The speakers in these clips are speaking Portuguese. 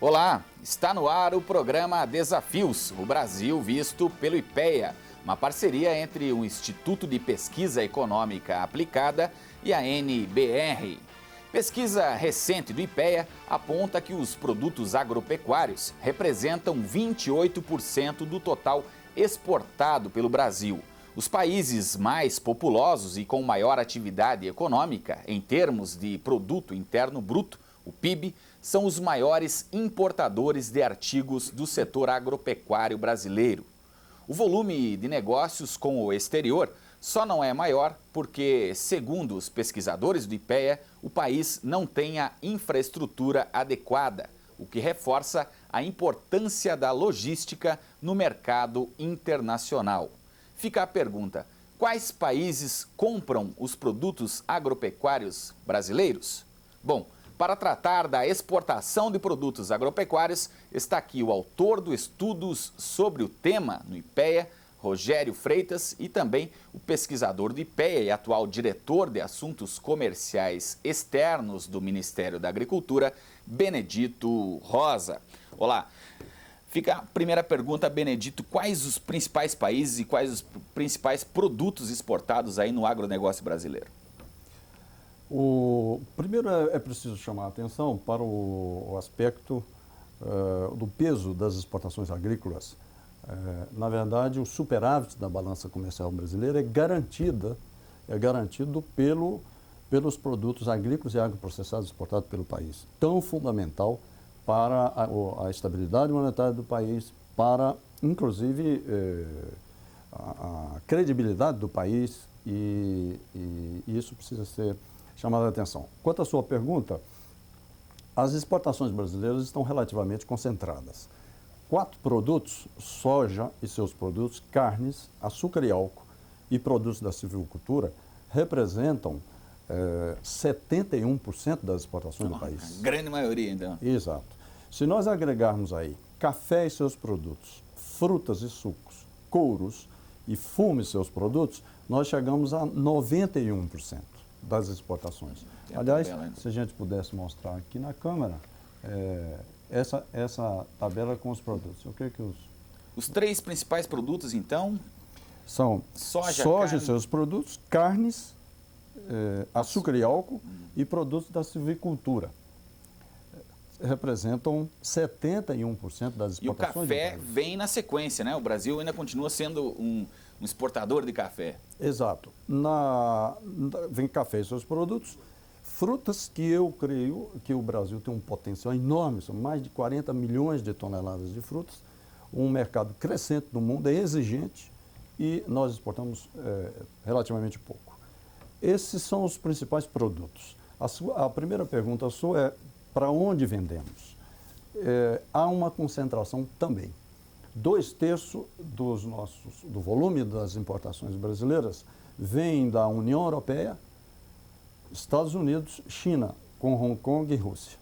Olá, está no ar o programa Desafios, o Brasil visto pelo IPEA, uma parceria entre o Instituto de Pesquisa Econômica Aplicada e a NBR. Pesquisa recente do IPEA aponta que os produtos agropecuários representam 28% do total exportado pelo Brasil. Os países mais populosos e com maior atividade econômica em termos de produto interno bruto, o PIB, são os maiores importadores de artigos do setor agropecuário brasileiro. O volume de negócios com o exterior só não é maior porque, segundo os pesquisadores do IPEA, o país não tem a infraestrutura adequada, o que reforça a importância da logística no mercado internacional. Fica a pergunta: quais países compram os produtos agropecuários brasileiros? Bom, para tratar da exportação de produtos agropecuários, está aqui o autor do Estudos sobre o tema no IPEA, Rogério Freitas, e também o pesquisador do IPEA e atual diretor de Assuntos Comerciais Externos do Ministério da Agricultura, Benedito Rosa. Olá. Fica a primeira pergunta, Benedito: quais os principais países e quais os principais produtos exportados aí no agronegócio brasileiro? Primeiro é preciso chamar a atenção para o aspecto do peso das exportações agrícolas. Na verdade, o superávit da balança comercial brasileira é garantido pelos produtos agrícolas e agroprocessados exportados pelo país, tão fundamental para a estabilidade monetária do país, para, inclusive, a credibilidade do país, e isso precisa ser chamado a atenção. Quanto à sua pergunta, as exportações brasileiras estão relativamente concentradas. 4 produtos: soja e seus produtos, carnes, açúcar e álcool e produtos da silvicultura, representam 71% das exportações do país. Grande maioria, então. Exato. Se nós agregarmos aí café e seus produtos, frutas e sucos, couros e fumo e seus produtos, nós chegamos a 91% das exportações. Aliás, se a gente pudesse mostrar aqui na câmera, essa tabela com os produtos. Eu creio que os 3 principais produtos, então, são soja e seus produtos, carnes, açúcar e álcool e produtos da silvicultura. Representam 71% das exportações. E o café vem na sequência, né? O Brasil ainda continua sendo um exportador de café. Exato. Vem café e seus produtos, frutas, que eu creio que o Brasil tem um potencial enorme, são mais de 40 milhões de toneladas de frutas, um mercado crescente no mundo, é exigente, e nós exportamos relativamente pouco. Esses são os principais produtos. A primeira pergunta sua é: para onde vendemos? Há uma concentração também. 2/3 do volume das importações brasileiras vem da União Europeia, Estados Unidos, China, com Hong Kong e Rússia.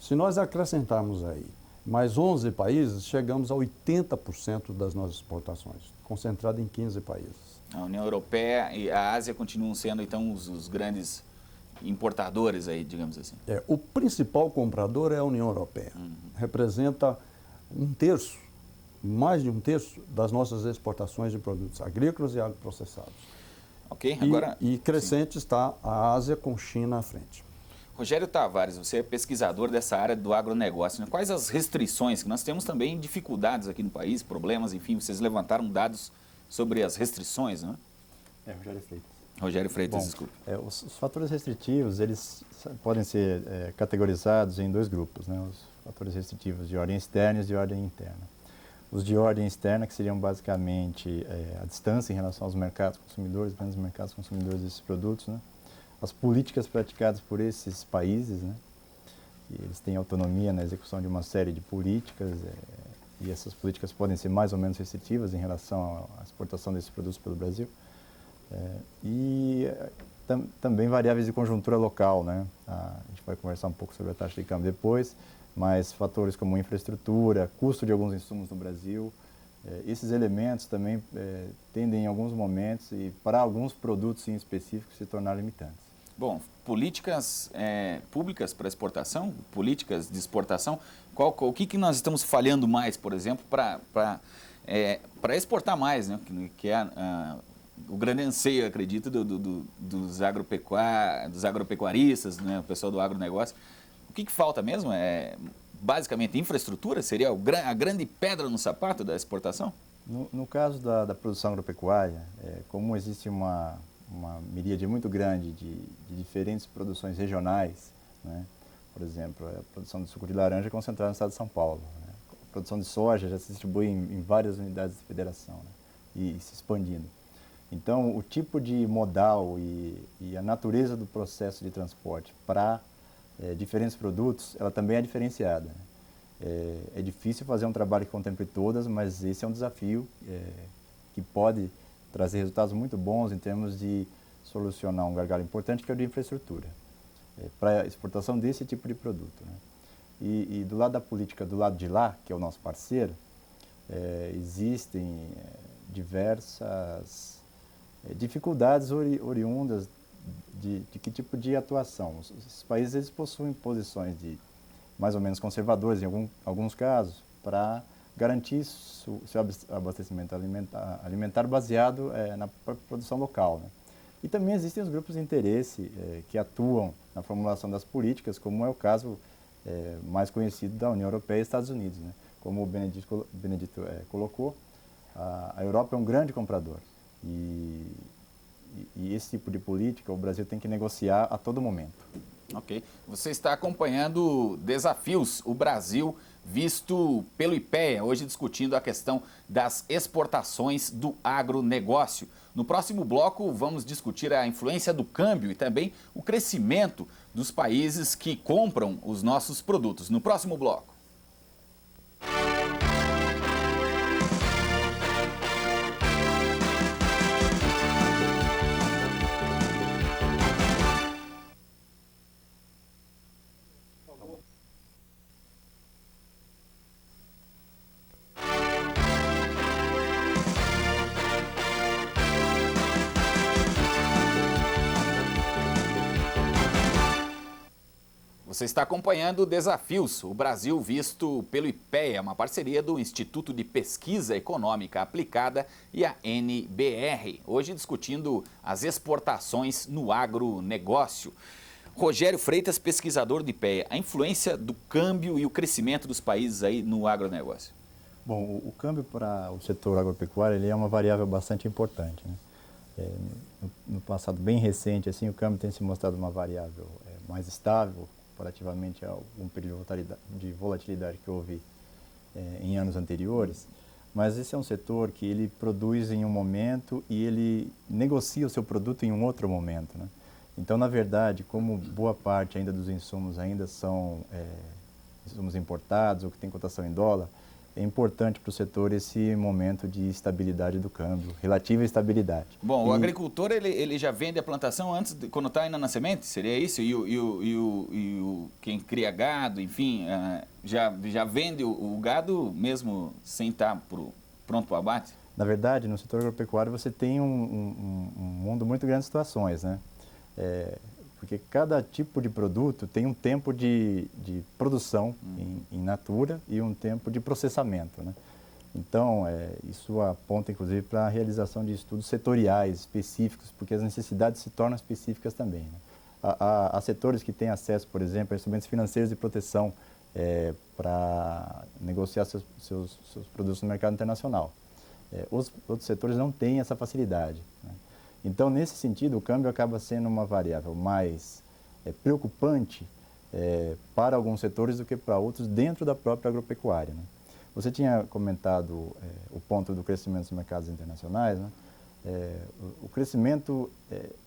Se nós acrescentarmos aí mais 11 países, chegamos a 80% das nossas exportações, concentrado em 15 países. A União Europeia e a Ásia continuam sendo, então, os grandes importadores aí, digamos assim. O principal comprador é a União Europeia. Representa 1/3, mais de 1/3 das nossas exportações de produtos agrícolas e agroprocessados. Ok, agora... E crescente, sim, está a Ásia, com China à frente. Rogério Tavares, você é pesquisador dessa área do agronegócio, né? Quais as restrições? Que nós temos também dificuldades aqui no país, problemas, enfim, vocês levantaram dados sobre as restrições, né? Rogério Freitas. Rogério Freitas, desculpe. Os fatores restritivos, eles podem ser categorizados em 2 grupos, né? Os fatores restritivos de ordem externa e de ordem interna. Os de ordem externa, que seriam basicamente a distância em relação aos mercados consumidores, grandes mercados consumidores desses produtos, né? As políticas praticadas por esses países, né? E eles têm autonomia na execução de uma série de políticas, e essas políticas podem ser mais ou menos restritivas em relação à exportação desses produtos pelo Brasil. Também variáveis de conjuntura local, né? A gente vai conversar um pouco sobre a taxa de câmbio depois, mas fatores como infraestrutura, custo de alguns insumos no Brasil, esses elementos também tendem em alguns momentos, e para alguns produtos em específico, se tornar limitantes. Bom, políticas públicas para exportação, políticas de exportação, o que nós estamos falhando mais, por exemplo, para exportar mais, né? Que é o grande anseio, acredito, dos agropecuaristas, né? O pessoal do agronegócio. O que falta mesmo? Basicamente, infraestrutura seria a grande pedra no sapato da exportação? No caso da produção agropecuária, como existe uma miríade muito grande de diferentes produções regionais, né? Por exemplo, a produção de suco de laranja é concentrada no estado de São Paulo, né? A produção de soja já se distribui em várias unidades de federação, né? E se expandindo. Então, o tipo de modal e a natureza do processo de transporte para diferentes produtos, ela também é diferenciada, né? É difícil fazer um trabalho que contemple todas, mas esse é um desafio que pode trazer resultados muito bons em termos de solucionar um gargalo importante, que é o de infraestrutura, para a exportação desse tipo de produto, né? E do lado da política, do lado de lá, que é o nosso parceiro, existem diversas dificuldades oriundas de que tipo de atuação. Esses países eles possuem posições mais ou menos conservadoras, em alguns casos, para garantir seu abastecimento alimentar baseado na própria produção local, né? E também existem os grupos de interesse que atuam na formulação das políticas, como é o caso mais conhecido da União Europeia e Estados Unidos, né? Como o Benedito colocou, a Europa é um grande comprador e esse tipo de política o Brasil tem que negociar a todo momento. Ok. Você está acompanhando Desafios, o Brasil visto pelo IPEA, hoje discutindo a questão das exportações do agronegócio. No próximo bloco, vamos discutir a influência do câmbio e também o crescimento dos países que compram os nossos produtos. No próximo bloco. Você está acompanhando Desafios, o Brasil visto pelo IPEA, uma parceria do Instituto de Pesquisa Econômica Aplicada e a NBR. Hoje discutindo as exportações no agronegócio. Rogério Freitas, pesquisador do IPEA, a influência do câmbio e o crescimento dos países aí no agronegócio. Bom, o câmbio para o setor agropecuário ele é uma variável bastante importante, né? No passado bem recente, assim, o câmbio tem se mostrado uma variável mais estável, relativamente a algum período de volatilidade que houve em anos anteriores, mas esse é um setor que ele produz em um momento e ele negocia o seu produto em um outro momento, né? Então, na verdade, como boa parte ainda dos insumos ainda são insumos importados ou que tem cotação em dólar, é importante para o setor esse momento de estabilidade do câmbio, relativa estabilidade. Bom, o agricultor ele já vende a plantação quando está ainda na semente? Seria isso? E quem cria gado, enfim, já vende o gado mesmo sem estar pronto para o abate? Na verdade, no setor agropecuário você tem um mundo muito grande de situações, né? Porque cada tipo de produto tem um tempo de produção em natura e um tempo de processamento, né? Então, isso aponta, inclusive, para a realização de estudos setoriais específicos, porque as necessidades se tornam específicas também, né? Há setores que têm acesso, por exemplo, a instrumentos financeiros de proteção para negociar seus produtos no mercado internacional. Outros setores não têm essa facilidade, né? Então, nesse sentido, o câmbio acaba sendo uma variável mais preocupante para alguns setores do que para outros dentro da própria agropecuária, né? Você tinha comentado o ponto do crescimento dos mercados internacionais, né? O crescimento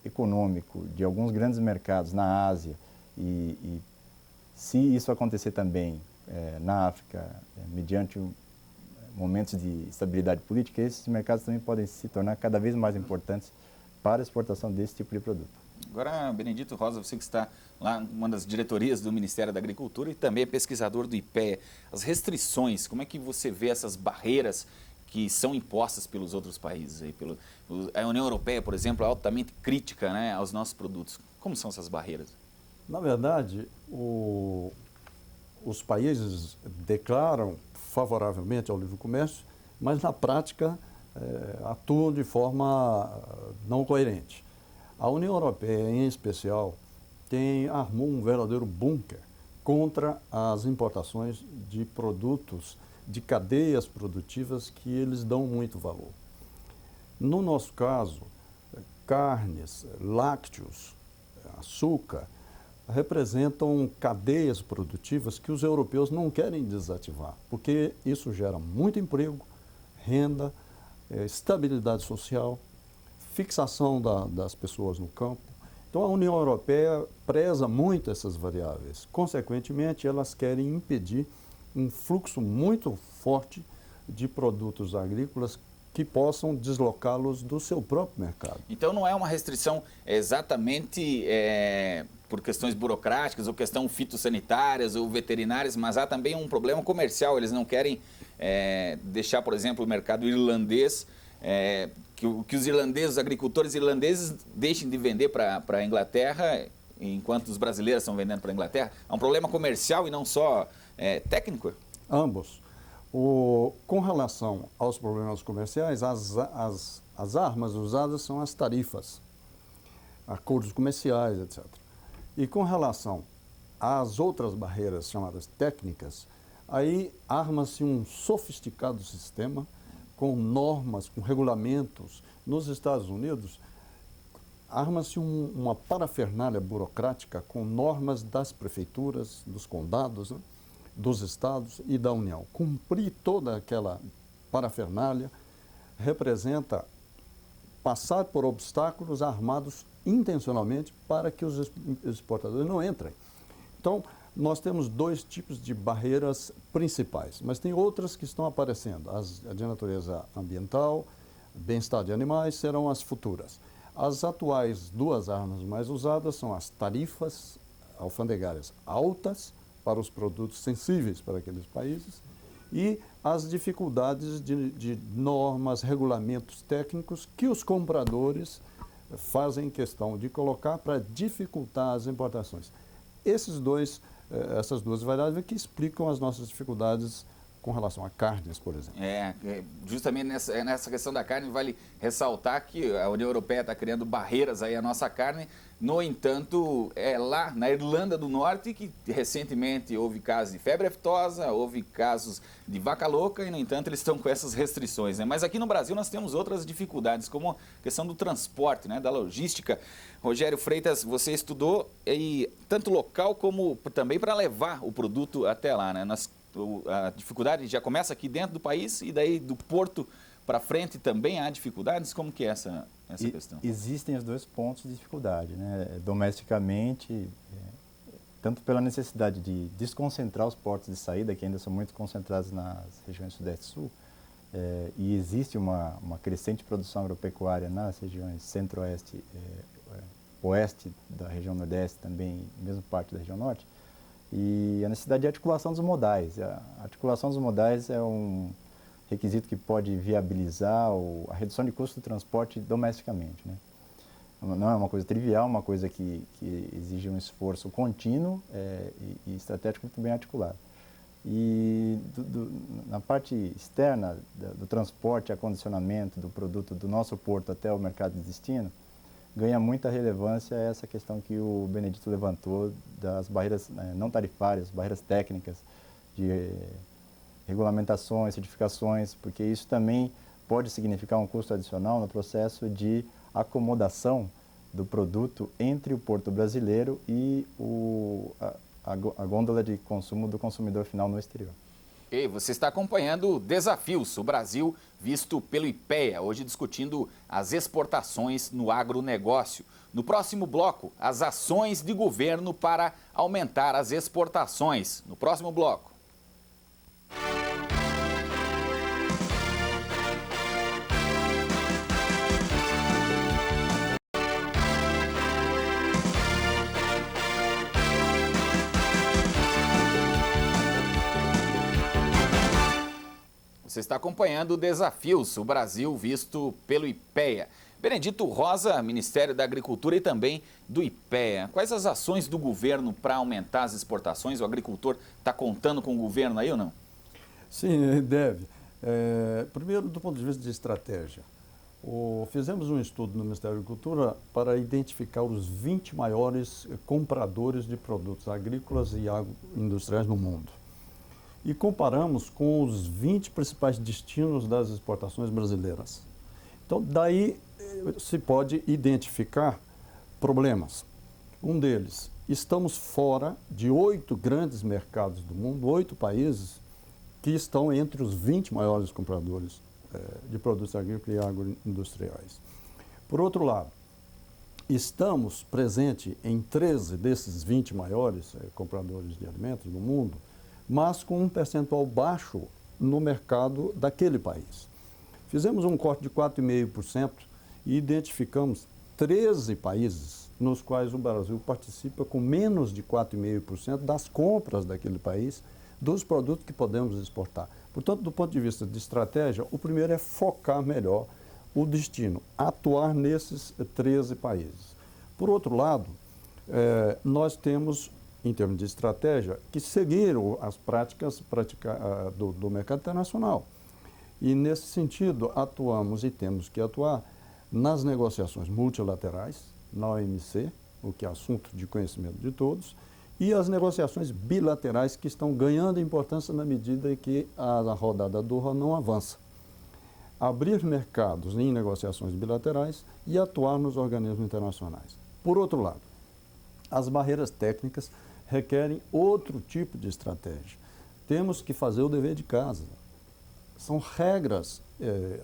econômico de alguns grandes mercados na Ásia e se isso acontecer também na África, mediante momentos de estabilidade política, esses mercados também podem se tornar cada vez mais importantes para a exportação desse tipo de produto. Agora, Benedito Rosa, você que está lá em uma das diretorias do Ministério da Agricultura e também é pesquisador do IPEA, as restrições, como é que você vê essas barreiras que são impostas pelos outros países. Aí, a União Europeia, por exemplo, é altamente crítica, né, aos nossos produtos. Como são essas barreiras? Na verdade, os países declaram favoravelmente ao livre comércio, mas na prática atuam de forma não coerente. A União Europeia, em especial, armou um verdadeiro bunker contra as importações de produtos de cadeias produtivas que eles dão muito valor. No nosso caso, carnes, lácteos, açúcar, representam cadeias produtivas que os europeus não querem desativar, porque isso gera muito emprego, renda, estabilidade social, fixação das pessoas no campo. Então, a União Europeia preza muito essas variáveis. Consequentemente, elas querem impedir um fluxo muito forte de produtos agrícolas que possam deslocá-los do seu próprio mercado. Então, não é uma restrição exatamente por questões burocráticas ou questões fitossanitárias ou veterinárias, mas há também um problema comercial. Eles não querem deixar, por exemplo, o mercado irlandês, que os irlandeses, os agricultores irlandeses deixem de vender para a Inglaterra, enquanto os brasileiros estão vendendo para a Inglaterra. É um problema comercial e não só técnico? Ambos. Com relação aos problemas comerciais, as armas usadas são as tarifas, acordos comerciais, etc. E com relação às outras barreiras chamadas técnicas, aí arma-se um sofisticado sistema com normas, com regulamentos. Nos Estados Unidos, arma-se uma parafernália burocrática com normas das prefeituras, dos condados, né, dos estados e da União. Cumprir toda aquela parafernália representa passar por obstáculos armados intencionalmente para que os exportadores não entrem. Então, nós temos dois tipos de barreiras principais, mas tem outras que estão aparecendo. As de natureza ambiental, bem-estar de animais serão as futuras. As atuais duas armas mais usadas são as tarifas alfandegárias altas para os produtos sensíveis para aqueles países e as dificuldades de normas, regulamentos técnicos que os compradores fazem questão de colocar para dificultar as importações. Essas duas variáveis que explicam as nossas dificuldades com relação a carnes, por exemplo. Justamente nessa questão da carne, vale ressaltar que a União Europeia está criando barreiras aí à nossa carne. No entanto, é lá na Irlanda do Norte que recentemente houve casos de febre aftosa, houve casos de vaca louca e, no entanto, eles estão com essas restrições, né? Mas aqui no Brasil nós temos outras dificuldades, como a questão do transporte, né, da logística. Rogério Freitas, você estudou tanto local como também para levar o produto até lá, né? A dificuldade já começa aqui dentro do país e daí do porto para frente também há dificuldades? Como que é essa questão? Existem os dois pontos de dificuldade, né? Domesticamente, tanto pela necessidade de desconcentrar os portos de saída, que ainda são muito concentrados nas regiões Sudeste e Sul, e existe uma crescente produção agropecuária nas regiões Centro-Oeste, Oeste da região Nordeste, também mesmo parte da região Norte, e a necessidade de articulação dos modais. A articulação dos modais é um requisito que pode viabilizar a redução de custo do transporte domesticamente, né? Não é uma coisa trivial, uma coisa que exige um esforço contínuo e estratégico muito bem articulado. E na parte externa do transporte e acondicionamento do produto do nosso porto até o mercado de destino, ganha muita relevância essa questão que o Benedito levantou das barreiras não tarifárias, barreiras técnicas, de regulamentações, certificações, porque isso também pode significar um custo adicional no processo de acomodação do produto entre o porto brasileiro e a gôndola de consumo do consumidor final no exterior. E você está acompanhando Desafios, o Brasil visto pelo IPEA, hoje discutindo as exportações no agronegócio. No próximo bloco, as ações de governo para aumentar as exportações. No próximo bloco. Você Você está acompanhando o Desafios, o Brasil visto pelo IPEA. Benedito Rosa, Ministério da Agricultura e também do IPEA. Quais as ações do governo para aumentar as exportações? O agricultor está contando com o governo aí ou não? Sim, deve. Primeiro, do ponto de vista de estratégia, fizemos um estudo no Ministério da Agricultura para identificar os 20 maiores compradores de produtos agrícolas e agroindustriais no mundo. E comparamos com os 20 principais destinos das exportações brasileiras. Então, daí se pode identificar problemas. Um deles, estamos fora de 8 grandes mercados do mundo, 8 países que estão entre os 20 maiores compradores de produtos agrícolas e agroindustriais. Por outro lado, estamos presentes em 13 desses 20 maiores compradores de alimentos do mundo, mas com um percentual baixo no mercado daquele país. Fizemos um corte de 4,5% e identificamos 13 países nos quais o Brasil participa com menos de 4,5% das compras daquele país dos produtos que podemos exportar. Portanto, do ponto de vista de estratégia, o primeiro é focar melhor o destino, atuar nesses 13 países. Por outro lado, nós temos, em termos de estratégia, que seguir as práticas do mercado internacional. E, nesse sentido, atuamos e temos que atuar nas negociações multilaterais, na OMC, o que é assunto de conhecimento de todos, e as negociações bilaterais que estão ganhando importância na medida em que a rodada Doha não avança. Abrir mercados em negociações bilaterais e atuar nos organismos internacionais. Por outro lado, as barreiras técnicas requerem outro tipo de estratégia. Temos que fazer o dever de casa. São regras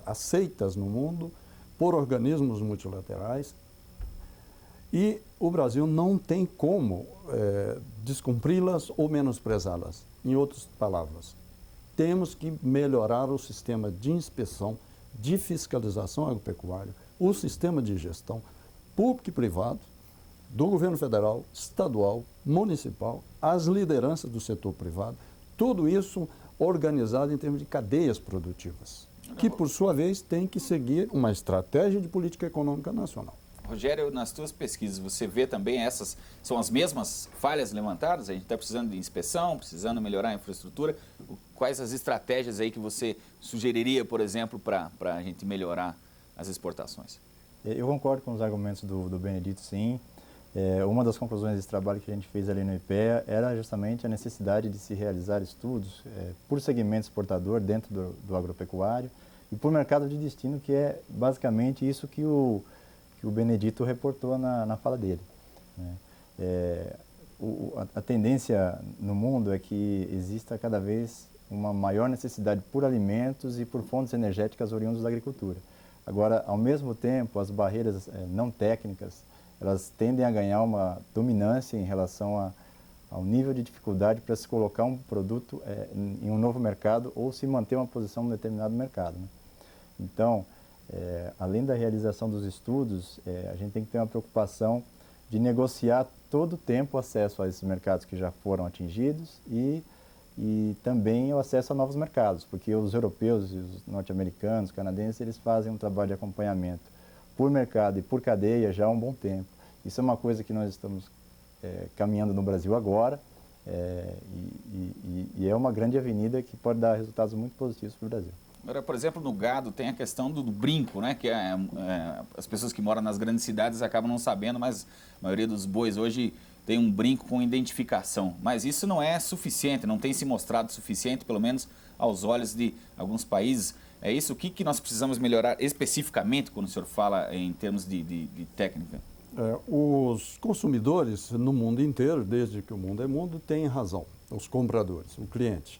aceitas no mundo por organismos multilaterais e o Brasil não tem como descumpri-las ou menosprezá-las. Em outras palavras, temos que melhorar o sistema de inspeção, de fiscalização agropecuária, o sistema de gestão público e privado, do governo federal, estadual, municipal, as lideranças do setor privado, tudo isso organizado em termos de cadeias produtivas, que, por sua vez, tem que seguir uma estratégia de política econômica nacional. Rogério, nas tuas pesquisas, você vê também essas, são as mesmas falhas levantadas? A gente está precisando de inspeção, precisando melhorar a infraestrutura. Quais as estratégias aí que você sugeriria, por exemplo, para a gente melhorar as exportações? Eu concordo com os argumentos do Benedito, sim. Uma das conclusões desse trabalho que a gente fez ali no IPEA era justamente a necessidade de se realizar estudos por segmento exportador dentro do agropecuário e por mercado de destino, que é basicamente isso que o Benedito reportou na fala dele, né? A tendência no mundo é que exista cada vez uma maior necessidade por alimentos e por fontes energéticas oriundas da agricultura. Agora, ao mesmo tempo, as barreiras não técnicas, elas tendem a ganhar uma dominância em relação ao nível de dificuldade para se colocar um produto em um novo mercado ou se manter uma posição em um determinado mercado, né? Então, além da realização dos estudos, a gente tem que ter uma preocupação de negociar todo o tempo o acesso a esses mercados que já foram atingidos e também o acesso a novos mercados, porque os europeus, os norte-americanos, canadenses, eles fazem um trabalho de acompanhamento por mercado e por cadeia já há um bom tempo. Isso é uma coisa que nós estamos caminhando no Brasil agora e é uma grande avenida que pode dar resultados muito positivos para o Brasil. Agora, por exemplo, no gado tem a questão do brinco, né? Que as pessoas que moram nas grandes cidades acabam não sabendo, mas a maioria dos bois hoje tem um brinco com identificação. Mas isso não é suficiente, não tem se mostrado suficiente, pelo menos aos olhos de alguns países. É isso? O que nós precisamos melhorar especificamente quando o senhor fala em termos de técnica? Os consumidores no mundo inteiro, desde que o mundo é mundo, têm razão. Os compradores, o cliente.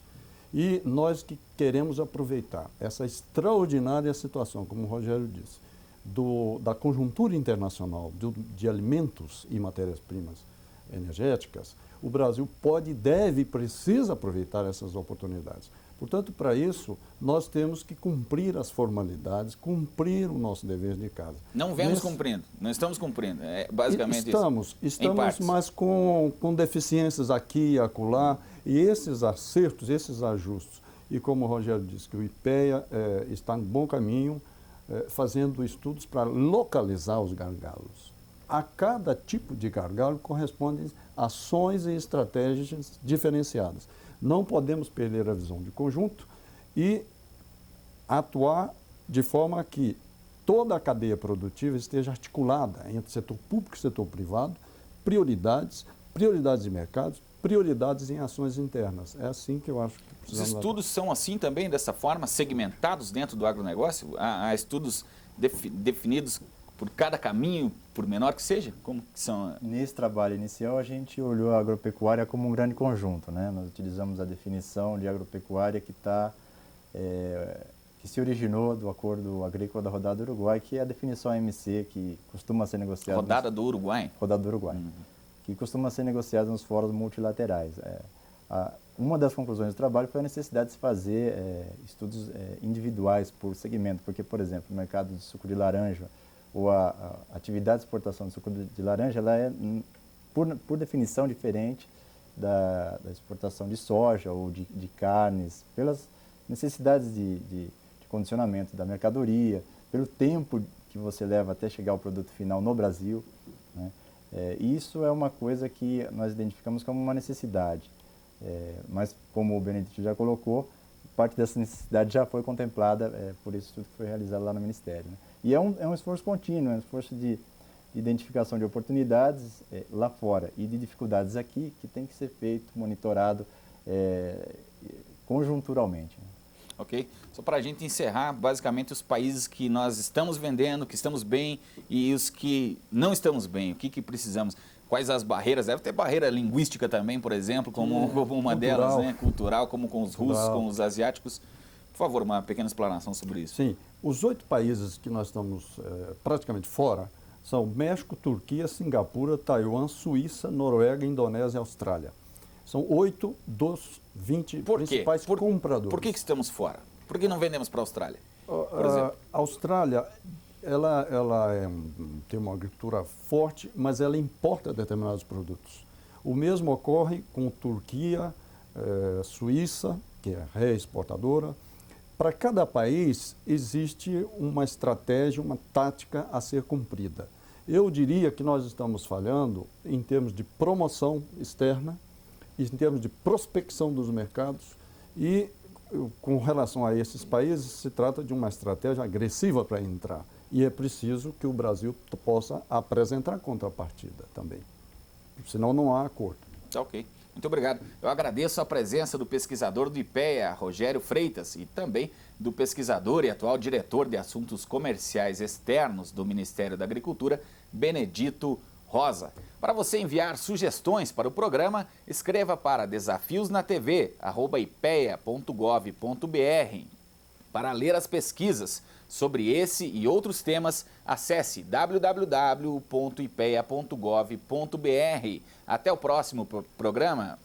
E nós que queremos aproveitar essa extraordinária situação, como o Rogério disse, da conjuntura internacional de alimentos e matérias-primas energéticas, o Brasil pode, deve e precisa aproveitar essas oportunidades. Portanto, para isso, nós temos que cumprir as formalidades, cumprir o nosso dever de casa. Não vemos cumprindo, não estamos cumprindo, é basicamente isso. Estamos, mas com deficiências aqui e acolá, e esses acertos, esses ajustes E como o Rogério disse, que o IPEA está em bom caminho, fazendo estudos para localizar os gargalos. A cada tipo de gargalo correspondem ações e estratégias diferenciadas. Não podemos perder a visão de conjunto e atuar de forma que toda a cadeia produtiva esteja articulada entre setor público e setor privado, prioridades de mercados, prioridades em ações internas. É assim que eu acho que precisamos... Os estudos são assim também, dessa forma, segmentados dentro do agronegócio? Há estudos definidos por cada caminho, por menor que seja? Como que são? Nesse trabalho inicial, a gente olhou a agropecuária como um grande conjunto, né? Nós utilizamos a definição de agropecuária que se originou do Acordo Agrícola da Rodada do Uruguai, que é a definição AMC, que costuma ser negociada... Rodada do Uruguai? Rodada do Uruguai, que costuma ser negociada nos fóruns multilaterais. Uma das conclusões do trabalho foi a necessidade de se fazer estudos individuais por segmento, porque, por exemplo, o mercado de suco de laranja ou a atividade de exportação de suco de laranja, ela é, por definição, diferente da exportação de soja ou de carnes, pelas necessidades de condicionamento da mercadoria, pelo tempo que você leva até chegar ao produto final no Brasil, né? Isso é uma coisa que nós identificamos como uma necessidade, mas como o Benedito já colocou, parte dessa necessidade já foi contemplada por esse estudo que foi realizado lá no Ministério, né? E é um esforço contínuo, é um esforço de identificação de oportunidades lá fora e de dificuldades aqui, que tem que ser feito, monitorado conjunturalmente, né? Ok? Só para a gente encerrar, basicamente, os países que nós estamos vendendo, que estamos bem, e os que não estamos bem, o que precisamos? Quais as barreiras? Deve ter barreira linguística também, por exemplo, como uma delas, né? Cultural, como com os russos, com os asiáticos. Por favor, uma pequena explanação sobre isso. Sim. Os 8 países que nós estamos praticamente fora são México, Turquia, Singapura, Taiwan, Suíça, Noruega, Indonésia e Austrália. São 8 dos 20 principais compradores. Por que estamos fora? Por que não vendemos para a Austrália, por exemplo? A Austrália, ela tem uma agricultura forte, mas ela importa determinados produtos. O mesmo ocorre com Turquia, Suíça, que é reexportadora. Para cada país existe uma estratégia, uma tática a ser cumprida. Eu diria que nós estamos falhando em termos de promoção externa, em termos de prospecção dos mercados e, com relação a esses países, se trata de uma estratégia agressiva para entrar. E é preciso que o Brasil possa apresentar contrapartida também. Senão não há acordo. Tá ok. Muito obrigado. Eu agradeço a presença do pesquisador do IPEA, Rogério Freitas, e também do pesquisador e atual diretor de Assuntos Comerciais Externos do Ministério da Agricultura, Benedito Rosa. Para você enviar sugestões para o programa, escreva para desafiosnatv@ipea.gov.br. Para ler as pesquisas sobre esse e outros temas, acesse www.ipea.gov.br. Até o próximo programa.